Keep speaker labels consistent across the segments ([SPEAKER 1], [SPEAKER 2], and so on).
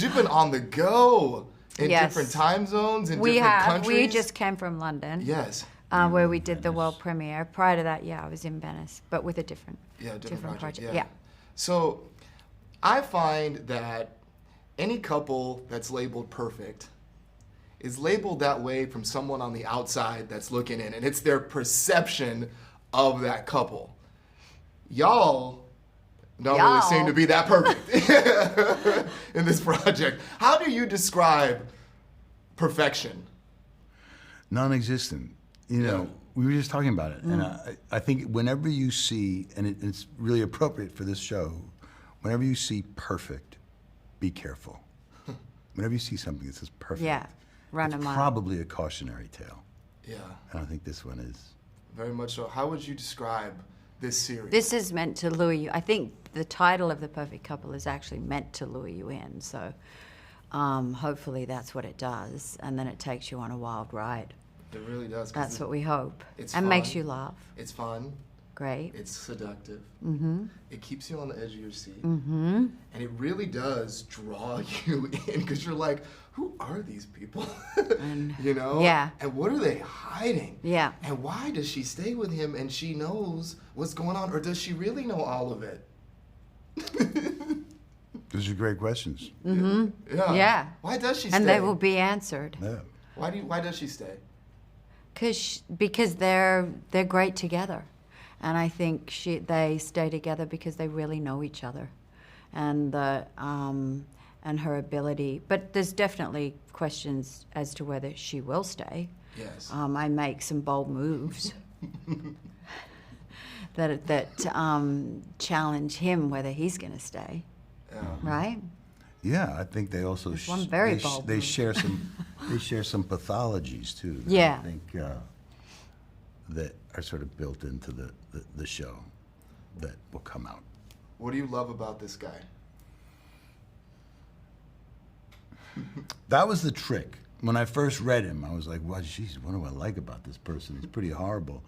[SPEAKER 1] You've been on the go in
[SPEAKER 2] Yes.
[SPEAKER 1] different time zones, in
[SPEAKER 2] We
[SPEAKER 1] different
[SPEAKER 2] have.
[SPEAKER 1] countries.
[SPEAKER 2] We just came from London.
[SPEAKER 1] Yes.
[SPEAKER 2] Where we did the world premiere. Prior to that, I was in Venice, but with a different project. Yeah.
[SPEAKER 1] So I find that any couple that's labeled perfect is labeled that way from someone on the outside that's looking in, and it's their perception of that couple. Y'all don't really seem to be that perfect in this project. How do you describe perfection?
[SPEAKER 3] Non-existent. You know, we were just talking about it, and I think whenever you see, and it's really appropriate for this show, whenever you see perfect, be careful. Whenever you see something that says perfect,
[SPEAKER 2] run
[SPEAKER 3] it's
[SPEAKER 2] a mile.
[SPEAKER 3] probably a cautionary tale.
[SPEAKER 1] Yeah.
[SPEAKER 3] And I think this one is.
[SPEAKER 1] Very much so. How would you describe this series?
[SPEAKER 2] This is meant to lure you. I think the title of The Perfect Couple is actually meant to lure you in. So hopefully that's what it does. And then it takes you on a wild ride.
[SPEAKER 1] It really does.
[SPEAKER 2] That's what we hope.
[SPEAKER 1] It's
[SPEAKER 2] and
[SPEAKER 1] fun.
[SPEAKER 2] makes you laugh.
[SPEAKER 1] It's fun.
[SPEAKER 2] Great.
[SPEAKER 1] It's seductive.
[SPEAKER 2] Mm-hmm.
[SPEAKER 1] It keeps you on the edge of your seat.
[SPEAKER 2] Mm-hmm.
[SPEAKER 1] And it really does draw you in because you're like, who are these people? You know?
[SPEAKER 2] Yeah.
[SPEAKER 1] And what are they hiding?
[SPEAKER 2] Yeah.
[SPEAKER 1] And why does she stay with him and she knows what's going on? Or does she really know all of it?
[SPEAKER 3] Those are great questions.
[SPEAKER 2] Mm-hmm.
[SPEAKER 1] Yeah.
[SPEAKER 2] Yeah.
[SPEAKER 1] Why does she stay?
[SPEAKER 2] And they will be answered.
[SPEAKER 3] Yeah.
[SPEAKER 1] Why does she stay?
[SPEAKER 2] Because they're great together. And I think they stay together because they really know each other, and and her ability. But there's definitely questions as to whether she will stay.
[SPEAKER 1] Yes.
[SPEAKER 2] I make some bold moves that challenge him whether he's going to stay.
[SPEAKER 1] Yeah.
[SPEAKER 2] Right?
[SPEAKER 3] Yeah, I think they also
[SPEAKER 2] one very bold
[SPEAKER 3] they
[SPEAKER 2] move.
[SPEAKER 3] share some pathologies too. That
[SPEAKER 2] Yeah.
[SPEAKER 3] I think that are sort of built into the show that will come out.
[SPEAKER 1] What do you love about this guy?
[SPEAKER 3] That was the trick. When I first read him, I was like, "Well, geez, what do I like about this person? He's pretty horrible."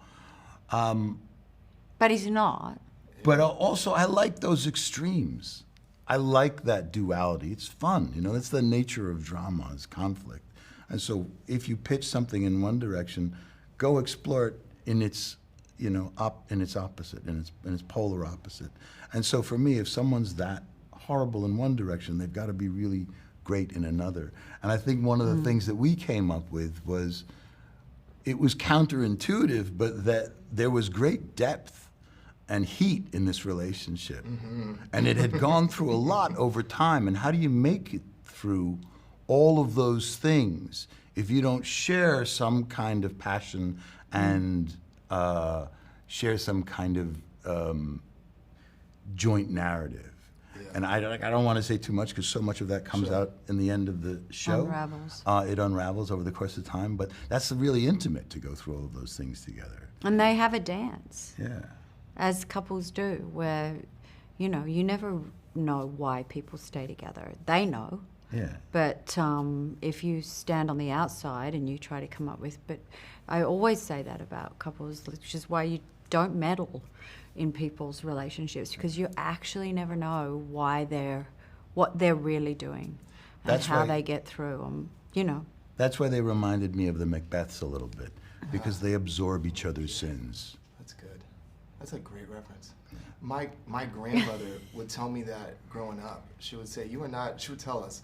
[SPEAKER 2] But he's not.
[SPEAKER 3] But also, I like those extremes. I like that duality. It's fun, you know. That's the nature of drama, is conflict. And so, if you pitch something in one direction, go explore it in its, in its opposite, in its polar opposite. And so, for me, if someone's that horrible in one direction, they've got to be really great in another. And I think one of the things that we came up with was, it was counterintuitive, but that there was great depth and heat in this relationship. Mm-hmm. And it had gone through a lot over time. And how do you make it through all of those things if you don't share some kind of passion and share some kind of joint narrative? Yeah. And I don't want to say too much because so much of that comes out in the end of the show.
[SPEAKER 2] Unravels.
[SPEAKER 3] It unravels over the course of time, but that's really intimate to go through all of those things together.
[SPEAKER 2] And they have a dance.
[SPEAKER 3] Yeah.
[SPEAKER 2] As couples do, where, you never know why people stay together. They know.
[SPEAKER 3] Yeah.
[SPEAKER 2] But if you stand on the outside and you try to come up with, but I always say that about couples, which is why you don't meddle in people's relationships, because you actually never know what they're really doing and
[SPEAKER 3] That's
[SPEAKER 2] how
[SPEAKER 3] right.
[SPEAKER 2] they get through them,
[SPEAKER 3] That's why they reminded me of the Macbeths a little bit, because they absorb each other's sins.
[SPEAKER 1] That's good. That's a great reference. My grandmother would tell me that growing up. She would say, she would tell us,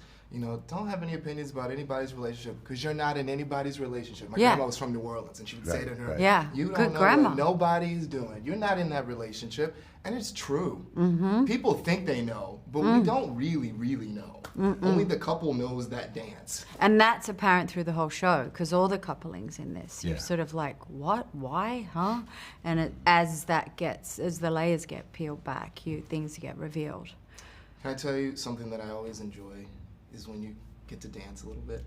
[SPEAKER 1] don't have any opinions about anybody's relationship because you're not in anybody's relationship. My grandma was from New Orleans, and she would say to her,
[SPEAKER 2] right.
[SPEAKER 1] you don't
[SPEAKER 2] Good
[SPEAKER 1] know
[SPEAKER 2] grandma.
[SPEAKER 1] what nobody's doing. You're not in that relationship. And it's true.
[SPEAKER 2] Mm-hmm.
[SPEAKER 1] People think they know, but we don't really, really know. Only the couple knows that dance.
[SPEAKER 2] And that's apparent through the whole show, because all the couplings in this, you're
[SPEAKER 3] Yeah.
[SPEAKER 2] sort of like, what, why, huh? And as the layers get peeled back, things get revealed.
[SPEAKER 1] Can I tell you something that I always enjoy is when you get to dance a little bit.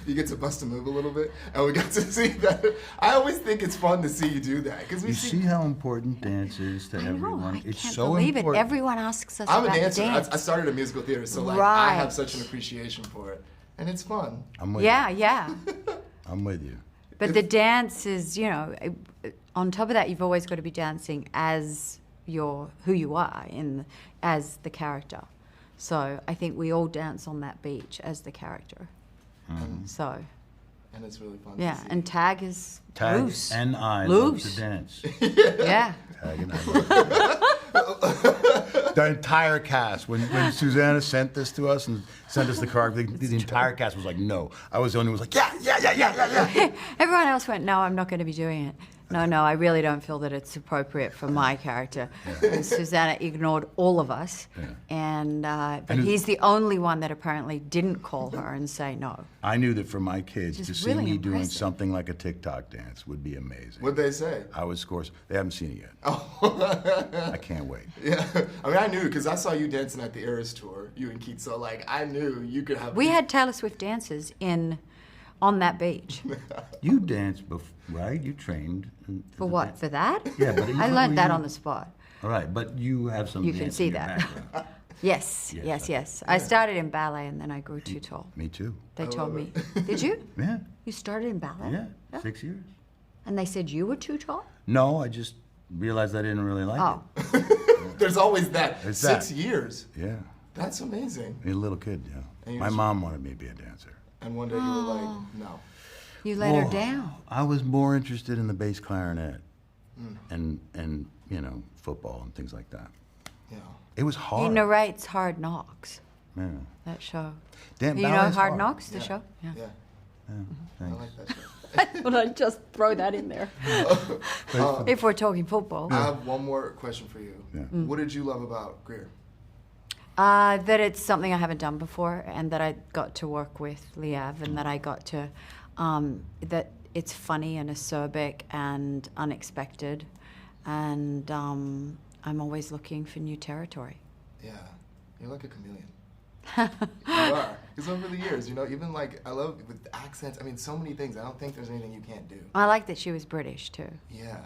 [SPEAKER 1] You get to bust a move a little bit, and we got to see that. I always think it's fun to see you do that because we
[SPEAKER 3] You see how important dance is to everyone.
[SPEAKER 2] I
[SPEAKER 3] It's
[SPEAKER 2] can't
[SPEAKER 3] so
[SPEAKER 2] believe
[SPEAKER 3] important.
[SPEAKER 2] it. Everyone asks us
[SPEAKER 1] I'm
[SPEAKER 2] about
[SPEAKER 1] a dancer.
[SPEAKER 2] dance.
[SPEAKER 1] I started a musical theater, so I
[SPEAKER 2] Right.
[SPEAKER 1] have such an appreciation for it, and it's fun.
[SPEAKER 3] I'm with
[SPEAKER 2] Yeah.
[SPEAKER 3] you. I'm with you.
[SPEAKER 2] But the dance is, on top of that, you've always got to be dancing as who you are as the character. So I think we all dance on that beach as the character. So,
[SPEAKER 1] And it's really fun
[SPEAKER 2] yeah,
[SPEAKER 1] to see.
[SPEAKER 2] and Tag is
[SPEAKER 3] Tag
[SPEAKER 2] loose.
[SPEAKER 3] and I
[SPEAKER 2] Loose.
[SPEAKER 3] love to dance.
[SPEAKER 2] Yeah.
[SPEAKER 3] Tag and I love to dance. The entire cast, when Susanna sent this to us and sent us the card, the entire cast was like, no. I was the only one who was like, yeah.
[SPEAKER 2] Everyone else went, no, I'm not going to be doing it. No, I really don't feel that it's appropriate for my character. And Susanna ignored all of us, and but
[SPEAKER 3] And
[SPEAKER 2] he's the only one that apparently didn't call her and say no.
[SPEAKER 3] I knew that for my kids,
[SPEAKER 2] Just
[SPEAKER 3] to see
[SPEAKER 2] really
[SPEAKER 3] me doing
[SPEAKER 2] impressive.
[SPEAKER 3] something like a TikTok dance would be amazing.
[SPEAKER 1] What'd they say?
[SPEAKER 3] I would score. They haven't seen it yet. I can't wait.
[SPEAKER 1] Yeah, I mean, I knew because I saw you dancing at the Eras tour, you and Keith. So like, I knew you could have.
[SPEAKER 2] We had Taylor Swift dances on that beach.
[SPEAKER 3] You danced before, right? You trained.
[SPEAKER 2] For what? For that?
[SPEAKER 3] Yeah, but
[SPEAKER 2] I learned that on the spot.
[SPEAKER 3] All right, but you have some.
[SPEAKER 2] You can
[SPEAKER 3] dance
[SPEAKER 2] see
[SPEAKER 3] in your
[SPEAKER 2] that.
[SPEAKER 3] background.
[SPEAKER 2] Yes. I started in ballet and then I grew too tall.
[SPEAKER 3] Me too.
[SPEAKER 2] They told me. Did you?
[SPEAKER 3] Yeah.
[SPEAKER 2] You started in ballet?
[SPEAKER 3] Yeah. 6 years.
[SPEAKER 2] And they said you were too tall?
[SPEAKER 3] No, I just realized I didn't really like
[SPEAKER 2] Oh.
[SPEAKER 1] There's always that.
[SPEAKER 3] There's
[SPEAKER 1] 6
[SPEAKER 3] that.
[SPEAKER 1] years.
[SPEAKER 3] it. Yeah.
[SPEAKER 1] That's amazing.
[SPEAKER 3] I mean, a little kid,
[SPEAKER 1] And
[SPEAKER 3] yeah.
[SPEAKER 1] you
[SPEAKER 3] My
[SPEAKER 1] just-
[SPEAKER 3] mom wanted me to be a dancer.
[SPEAKER 1] And one day you were like, no.
[SPEAKER 2] You let her
[SPEAKER 3] Oh,
[SPEAKER 2] down.
[SPEAKER 3] I was more interested in the bass clarinet
[SPEAKER 1] Mm.
[SPEAKER 3] and football and things like that.
[SPEAKER 1] Yeah.
[SPEAKER 3] It was
[SPEAKER 2] He
[SPEAKER 3] hard.
[SPEAKER 2] narrates Hard Knocks,
[SPEAKER 3] Yeah.
[SPEAKER 2] that show.
[SPEAKER 3] Damn,
[SPEAKER 2] You know
[SPEAKER 3] ballet's
[SPEAKER 2] Hard Knocks, the
[SPEAKER 1] Yeah.
[SPEAKER 2] show?
[SPEAKER 1] Yeah.
[SPEAKER 3] Yeah,
[SPEAKER 1] I
[SPEAKER 3] thanks.
[SPEAKER 1] like that show.
[SPEAKER 2] I thought I'd just throw that in there. If we're talking football.
[SPEAKER 1] I have one more question for you.
[SPEAKER 3] Yeah.
[SPEAKER 1] What did you love about Greer?
[SPEAKER 2] That it's something I haven't done before, and that I got to work with Liav, and that I got to, that it's funny and acerbic and unexpected, and I'm always looking for new territory.
[SPEAKER 1] Yeah, you're like a chameleon. You are. Because over the years, even like, I love with accents, I mean, so many things. I don't think there's anything you can't do.
[SPEAKER 2] I like that she was British too.
[SPEAKER 1] Yeah.